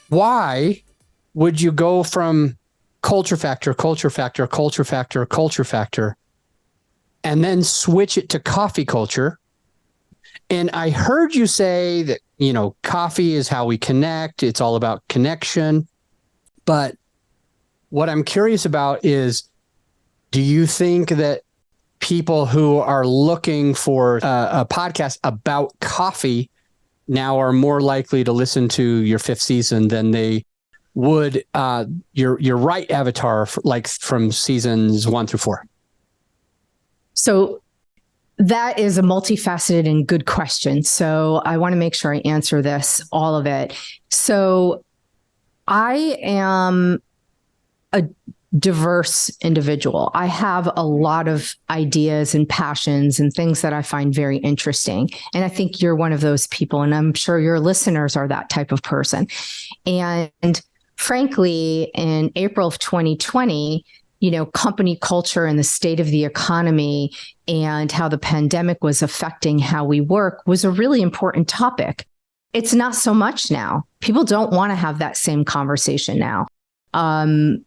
why would you go from culture factor, and then switch it to coffee culture? And I heard you say that, coffee is how we connect. It's all about connection. But what I'm curious about is, do you think that people who are looking for a podcast about coffee now are more likely to listen to your 5th season than they would your right avatar, from seasons 1 through 4? So that is a multifaceted and good question. So I want to make sure I answer all of it. So I am a diverse individual. I have a lot of ideas and passions and things that I find very interesting. And I think you're one of those people, and I'm sure your listeners are that type of person. And frankly, in April of 2020, company culture and the state of the economy and how the pandemic was affecting how we work was a really important topic. It's not so much now. People don't want to have that same conversation now. When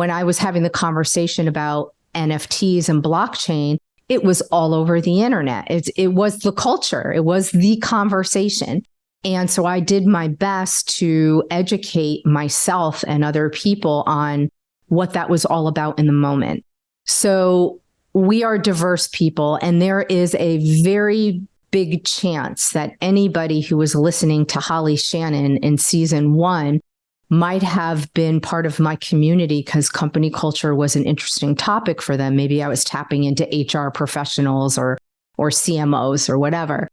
I was having the conversation about NFTs and blockchain, it was all over the internet. It was the culture. It was the conversation. And so I did my best to educate myself and other people on what that was all about in the moment. So we are diverse people, and there is a very big chance that anybody who was listening to Holly Shannon in season 1 might have been part of my community because company culture was an interesting topic for them. Maybe I was tapping into HR professionals or CMOs or whatever.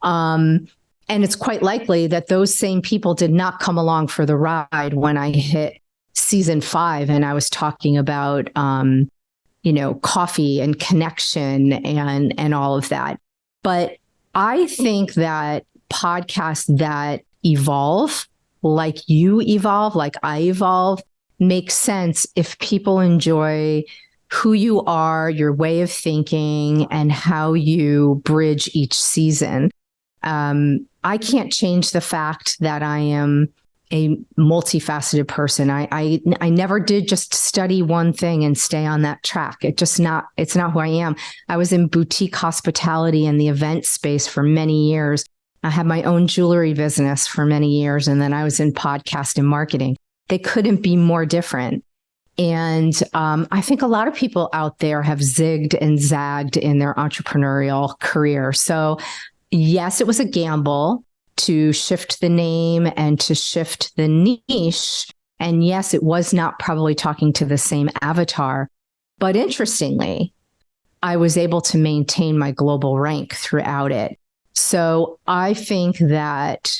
And it's quite likely that those same people did not come along for the ride when I hit season 5 and I was talking about, coffee and connection and all of that. But I think that podcasts that evolve, like you evolve, like I evolve, makes sense if people enjoy who you are, your way of thinking, and how you bridge each season. I can't change the fact that I am a multifaceted person. I never did just study one thing and stay on that track. It's not who I am. I was in boutique hospitality and the event space for many years. I had my own jewelry business for many years, and then I was in podcast and marketing. They couldn't be more different. And I think a lot of people out there have zigged and zagged in their entrepreneurial career. So yes, it was a gamble to shift the name and to shift the niche. And yes, it was not probably talking to the same avatar. But interestingly, I was able to maintain my global rank throughout it. So I think that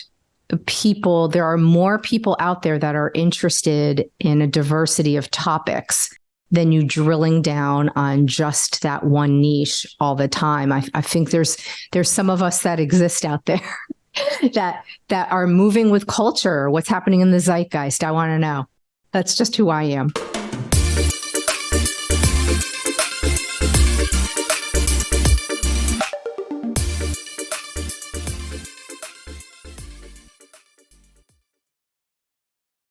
there are more people out there that are interested in a diversity of topics than you drilling down on just that one niche all the time. I think there's some of us that exist out there that are moving with culture. What's happening in the zeitgeist? I want to know. That's just who I am.